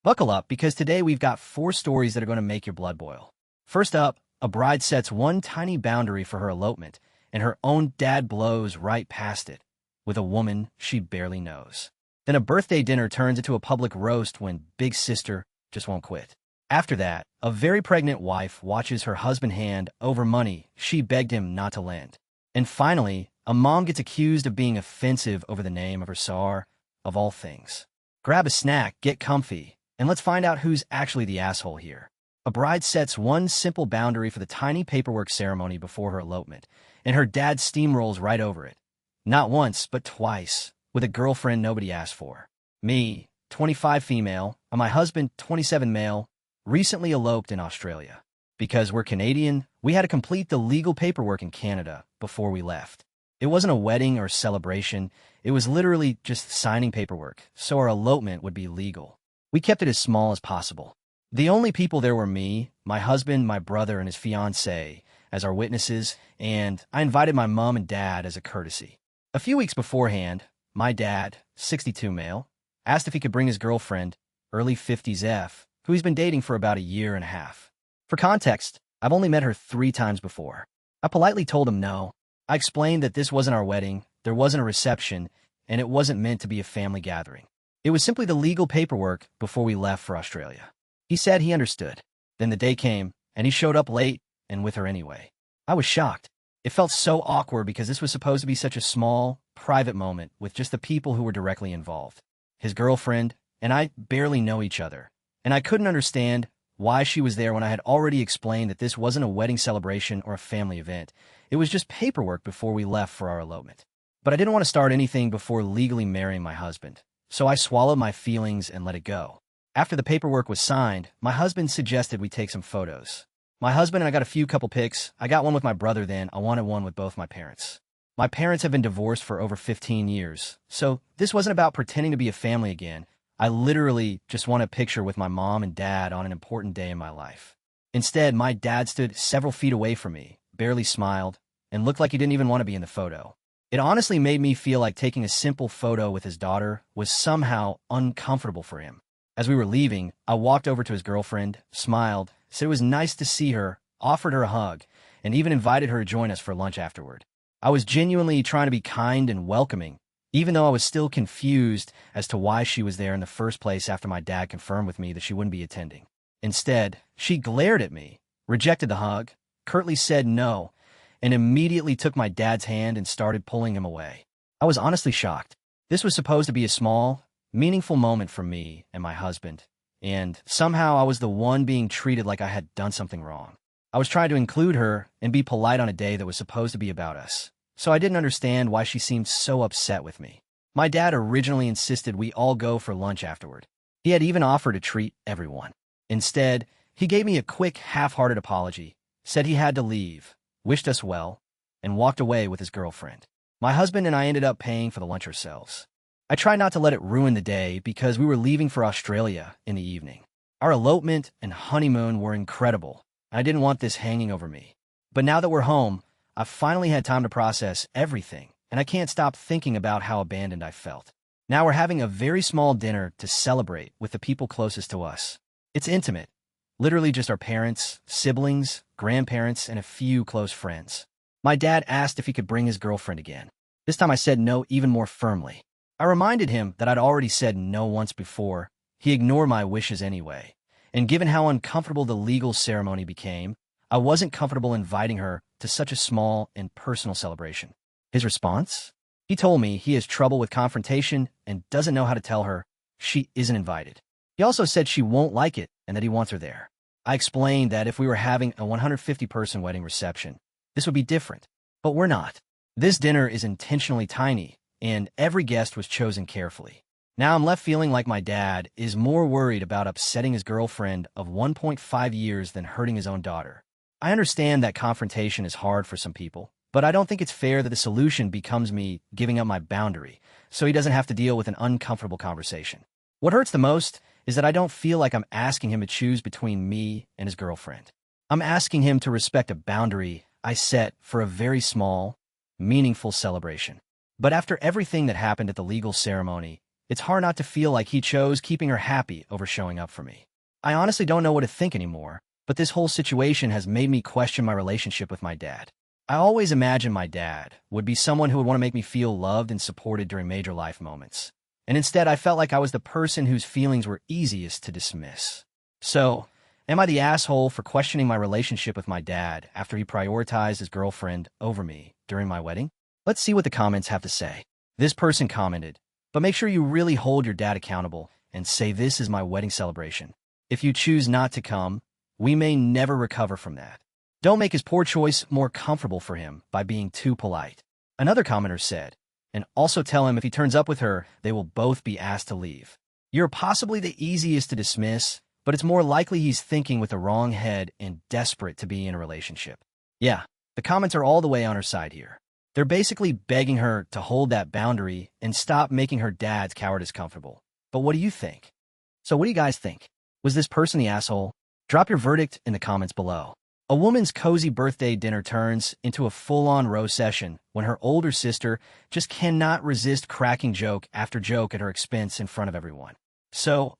Buckle up because today we've got 4 stories that are going to make your blood boil. First up, a bride sets one tiny boundary for her elopement, and her own dad blows right past it with a woman she barely knows. Then a birthday dinner turns into a public roast when big sister just won't quit. After that, a very pregnant wife watches her husband hand over money she begged him not to lend. And finally, a mom gets accused of being offensive over the name of her SAR, of all things. Grab a snack, get comfy, and let's find out who's actually the asshole here. A bride sets one simple boundary for the tiny paperwork ceremony before her elopement, and her dad steamrolls right over it. Not once, but twice, with a girlfriend nobody asked for. Me, 25 female, and my husband, 27 male, recently eloped in Australia. Because we're Canadian, we had to complete the legal paperwork in Canada before we left. It wasn't a wedding or celebration, it was literally just signing paperwork, so our elopement would be legal. We kept it as small as possible. The only people there were me, my husband, my brother, and his fiancée as our witnesses, and I invited my mom and dad as a courtesy. A few weeks beforehand, my dad, 62 male, asked if he could bring his girlfriend, early 50s F, who he's been dating for about a year and a half. For context, I've only met her 3 times before. I politely told him no. I explained that this wasn't our wedding, there wasn't a reception, and it wasn't meant to be a family gathering. It was simply the legal paperwork before we left for Australia. He said he understood. Then the day came, and he showed up late and with her anyway. I was shocked. It felt so awkward because this was supposed to be such a small, private moment with just the people who were directly involved. His girlfriend and I barely know each other, and I couldn't understand why she was there when I had already explained that this wasn't a wedding celebration or a family event. It was just paperwork before we left for our elopement. But I didn't want to start anything before legally marrying my husband, so I swallowed my feelings and let it go. After the paperwork was signed, my husband suggested we take some photos. My husband and I got a few couple pics. I got one with my brother then. I wanted one with both my parents. My parents have been divorced for over 15 years, so this wasn't about pretending to be a family again. I literally just want a picture with my mom and dad on an important day in my life. Instead, my dad stood several feet away from me, barely smiled, and looked like he didn't even want to be in the photo. It honestly made me feel like taking a simple photo with his daughter was somehow uncomfortable for him. As we were leaving, I walked over to his girlfriend, smiled, said it was nice to see her, offered her a hug, and even invited her to join us for lunch afterward. I was genuinely trying to be kind and welcoming, even though I was still confused as to why she was there in the first place after my dad confirmed with me that she wouldn't be attending. Instead, she glared at me, rejected the hug, curtly said no, and immediately took my dad's hand and started pulling him away. I was honestly shocked. This was supposed to be a small, meaningful moment for me and my husband, and somehow I was the one being treated like I had done something wrong. I was trying to include her and be polite on a day that was supposed to be about us, so I didn't understand why she seemed so upset with me. My dad originally insisted we all go for lunch afterward. He had even offered to treat everyone. Instead, he gave me a quick, half-hearted apology, said he had to leave, wished us well, and walked away with his girlfriend. My husband and I ended up paying for the lunch ourselves. I tried not to let it ruin the day because we were leaving for Australia in the evening. Our elopement and honeymoon were incredible, and I didn't want this hanging over me. But now that we're home, I've finally had time to process everything, and I can't stop thinking about how abandoned I felt. Now we're having a very small dinner to celebrate with the people closest to us. It's intimate, literally just our parents, siblings, grandparents, and a few close friends. My dad asked if he could bring his girlfriend again. This time I said no even more firmly. I reminded him that I'd already said no once before. He ignored my wishes anyway. And given how uncomfortable the legal ceremony became, I wasn't comfortable inviting her to such a small and personal celebration. His response? He told me he has trouble with confrontation and doesn't know how to tell her she isn't invited. He also said she won't like it and that he wants her there. I explained that if we were having a 150-person wedding reception, this would be different. But we're not. This dinner is intentionally tiny, and every guest was chosen carefully. Now I'm left feeling like my dad is more worried about upsetting his girlfriend of 1.5 years than hurting his own daughter. I understand that confrontation is hard for some people, but I don't think it's fair that the solution becomes me giving up my boundary, so he doesn't have to deal with an uncomfortable conversation. What hurts the most is that I don't feel like I'm asking him to choose between me and his girlfriend. I'm asking him to respect a boundary I set for a very small, meaningful celebration. But after everything that happened at the legal ceremony, It's hard not to feel like he chose keeping her happy over showing up for me. I honestly don't know what to think anymore, but this whole situation has made me question my relationship with my dad. I always imagined my dad would be someone who would want to make me feel loved and supported during major life moments. And instead, I felt like I was the person whose feelings were easiest to dismiss. So, am I the asshole for questioning my relationship with my dad after he prioritized his girlfriend over me during my wedding? Let's see what the comments have to say. This person commented, "But make sure you really hold your dad accountable and say this is my wedding celebration. If you choose not to come, we may never recover from that. Don't make his poor choice more comfortable for him by being too polite." Another commenter said, "And also tell him if he turns up with her, they will both be asked to leave. You're possibly the easiest to dismiss, but it's more likely he's thinking with the wrong head and desperate to be in a relationship." Yeah, the comments are all the way on her side here. They're basically begging her to hold that boundary and stop making her dad's cowardice comfortable. But what do you think? So what do you guys think? Was this person the asshole? Drop your verdict in the comments below. A woman's cozy birthday dinner turns into a full-on roast session when her older sister just cannot resist cracking joke after joke at her expense in front of everyone. So,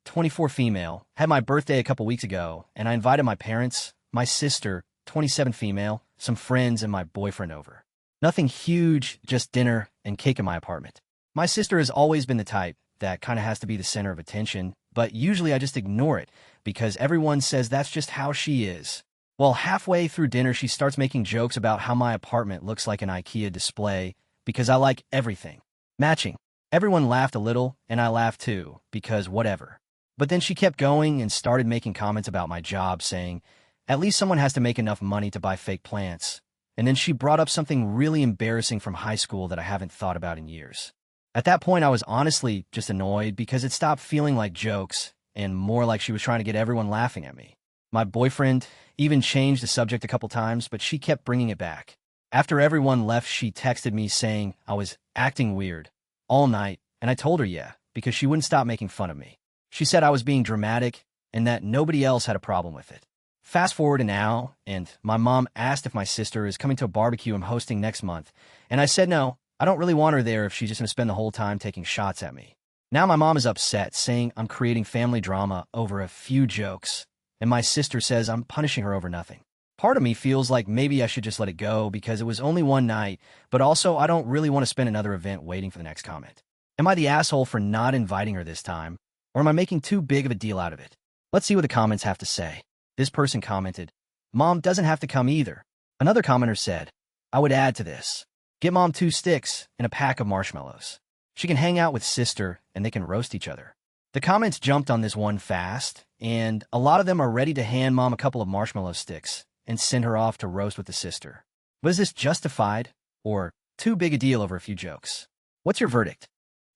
24 female, had my birthday a couple weeks ago, and I invited my parents, my sister, 27 female, some friends, and my boyfriend over. Nothing huge, just dinner and cake in my apartment. My sister has always been the type that kind of has to be the center of attention, but usually I just ignore it because everyone says that's just how she is. Well, halfway through dinner, she starts making jokes about how my apartment looks like an IKEA display because I like everything matching. Everyone laughed a little, and I laughed too, because whatever. But then she kept going and started making comments about my job, saying, "At least someone has to make enough money to buy fake plants." And then she brought up something really embarrassing from high school that I haven't thought about in years. At that point, I was honestly just annoyed because it stopped feeling like jokes and more like she was trying to get everyone laughing at me. My boyfriend even changed the subject a couple times, but she kept bringing it back. After everyone left, she texted me saying I was acting weird all night, and I told her yeah, because she wouldn't stop making fun of me. She said I was being dramatic and that nobody else had a problem with it. Fast forward to now, and my mom asked if my sister is coming to a barbecue I'm hosting next month, and I said no, I don't really want her there if she's just going to spend the whole time taking shots at me. Now my mom is upset, saying I'm creating family drama over a few jokes, and my sister says I'm punishing her over nothing. Part of me feels like maybe I should just let it go because it was only one night, but also I don't really want to spend another event waiting for the next comment. Am I the asshole for not inviting her this time, or am I making too big of a deal out of it? Let's see what the comments have to say. This person commented, "Mom doesn't have to come either." Another commenter said, "I would add to this. Get Mom 2 sticks and a pack of marshmallows. She can hang out with sister and they can roast each other." The comments jumped on this one fast, and a lot of them are ready to hand Mom a couple of marshmallow sticks and send her off to roast with the sister. But is this justified or too big a deal over a few jokes? What's your verdict?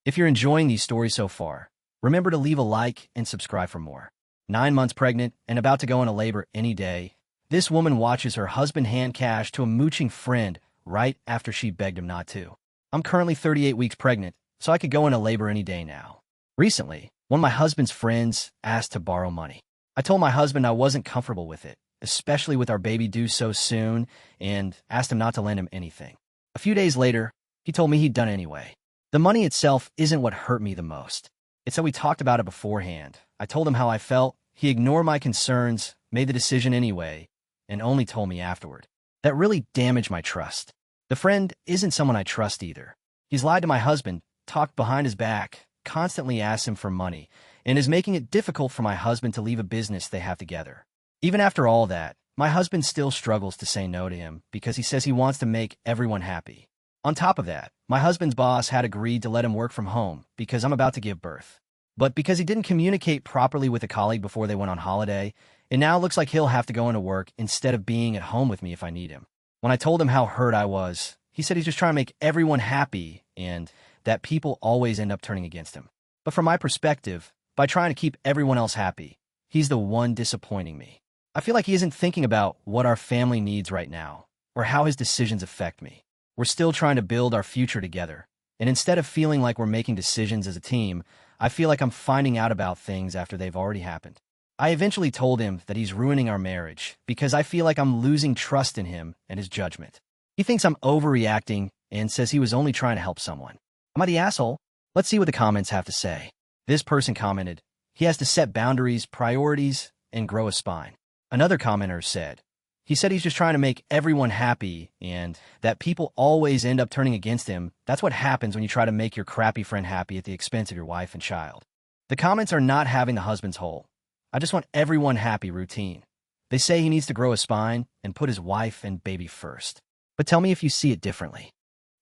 If you're enjoying these stories so far, remember to leave a like and subscribe for more. 9 months pregnant and about to go into labor any day, this woman watches her husband hand cash to a mooching friend right after she begged him not to. I'm currently 38 weeks pregnant, so I could go into labor any day now. Recently, one of my husband's friends asked to borrow money. I told my husband I wasn't comfortable with it, especially with our baby due so soon, and asked him not to lend him anything. A few days later, he told me he'd done it anyway. The money itself isn't what hurt me the most. It's that we talked about it beforehand. I told him how I felt. He ignored my concerns, made the decision anyway, and only told me afterward. That really damaged my trust. The friend isn't someone I trust either. He's lied to my husband, talked behind his back, constantly asks him for money, and is making it difficult for my husband to leave a business they have together. Even after all that, my husband still struggles to say no to him because he says he wants to make everyone happy. On top of that, my husband's boss had agreed to let him work from home because I'm about to give birth. But because he didn't communicate properly with a colleague before they went on holiday, it now looks like he'll have to go into work instead of being at home with me if I need him. When I told him how hurt I was, he said he's just trying to make everyone happy and that people always end up turning against him. But from my perspective, by trying to keep everyone else happy, he's the one disappointing me. I feel like he isn't thinking about what our family needs right now or how his decisions affect me. We're still trying to build our future together, and instead of feeling like we're making decisions as a team, I feel like I'm finding out about things after they've already happened. I eventually told him that he's ruining our marriage because I feel like I'm losing trust in him and his judgment. He thinks I'm overreacting and says he was only trying to help someone. Am I the asshole? Let's see what the comments have to say. This person commented, he has to set boundaries, priorities, and grow a spine. Another commenter said, he said he's just trying to make everyone happy and that people always end up turning against him. That's what happens when you try to make your crappy friend happy at the expense of your wife and child. The comments are not having the husband's whole. I just want everyone happy routine. They say he needs to grow a spine and put his wife and baby first. But tell me if you see it differently.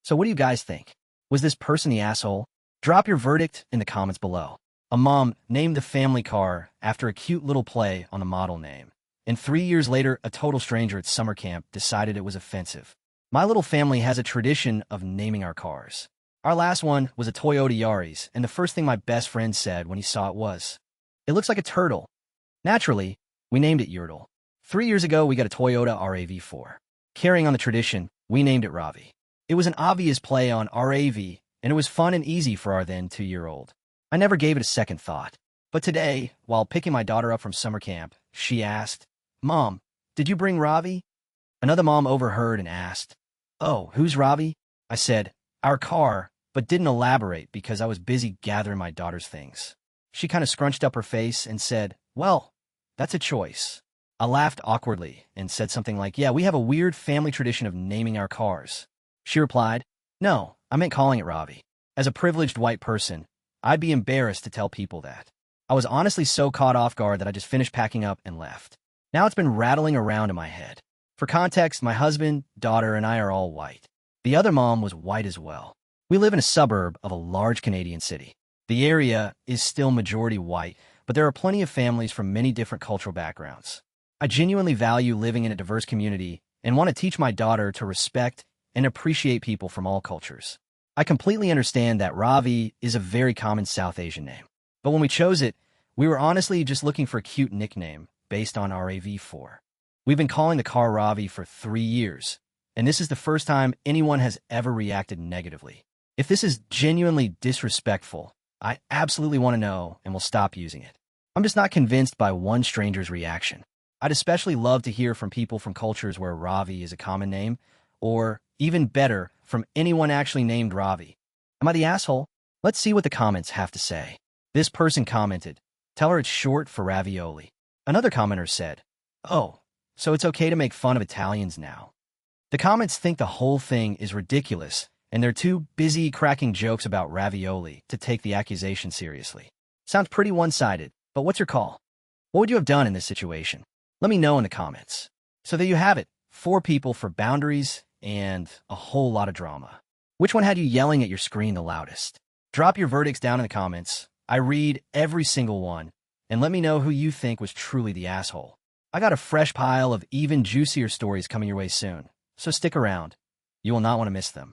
So what do you guys think? Was this person the asshole? Drop your verdict in the comments below. A mom named the family car after a cute little play on the model name. And 3 years later, a total stranger at summer camp decided it was offensive. My little family has a tradition of naming our cars. Our last one was a Toyota Yaris, and the first thing my best friend said when he saw it was, "It looks like a turtle." Naturally, we named it Yertle. 3 years ago, we got a Toyota RAV4. Carrying on the tradition, we named it Ravi. It was an obvious play on RAV, and it was fun and easy for our then 2-year-old. I never gave it a second thought. But today, while picking my daughter up from summer camp, she asked, "Mom, did you bring Ravi?" Another mom overheard and asked, "Oh, who's Ravi?" I said, "Our car," but didn't elaborate because I was busy gathering my daughter's things. She kind of scrunched up her face and said, "Well, that's a choice." I laughed awkwardly and said something like, "Yeah, we have a weird family tradition of naming our cars." She replied, "No, I meant calling it Ravi." As a privileged white person, I'd be embarrassed to tell people that. I was honestly so caught off guard that I just finished packing up and left. Now it's been rattling around in my head. For context, my husband, daughter, and I are all white. The other mom was white as well. We live in a suburb of a large Canadian city. The area is still majority white, but there are plenty of families from many different cultural backgrounds. I genuinely value living in a diverse community and want to teach my daughter to respect and appreciate people from all cultures. I completely understand that Ravi is a very common South Asian name. But when we chose it, we were honestly just looking for a cute nickname based on RAV4. We've been calling the car Ravi for 3 years, and this is the first time anyone has ever reacted negatively. If this is genuinely disrespectful, I absolutely want to know and will stop using it. I'm just not convinced by one stranger's reaction. I'd especially love to hear from people from cultures where Ravi is a common name, or, even better, from anyone actually named Ravi. Am I the asshole? Let's see what the comments have to say. This person commented, "Tell her it's short for ravioli." Another commenter said, "Oh, so it's okay to make fun of Italians now." The comments think the whole thing is ridiculous, and they're too busy cracking jokes about ravioli to take the accusation seriously. Sounds pretty one-sided, but what's your call? What would you have done in this situation? Let me know in the comments. So there you have it, 4 people for boundaries and a whole lot of drama. Which one had you yelling at your screen the loudest? Drop your verdicts down in the comments. I read every single one, and let me know who you think was truly the asshole. I got a fresh pile of even juicier stories coming your way soon, so stick around. You will not want to miss them.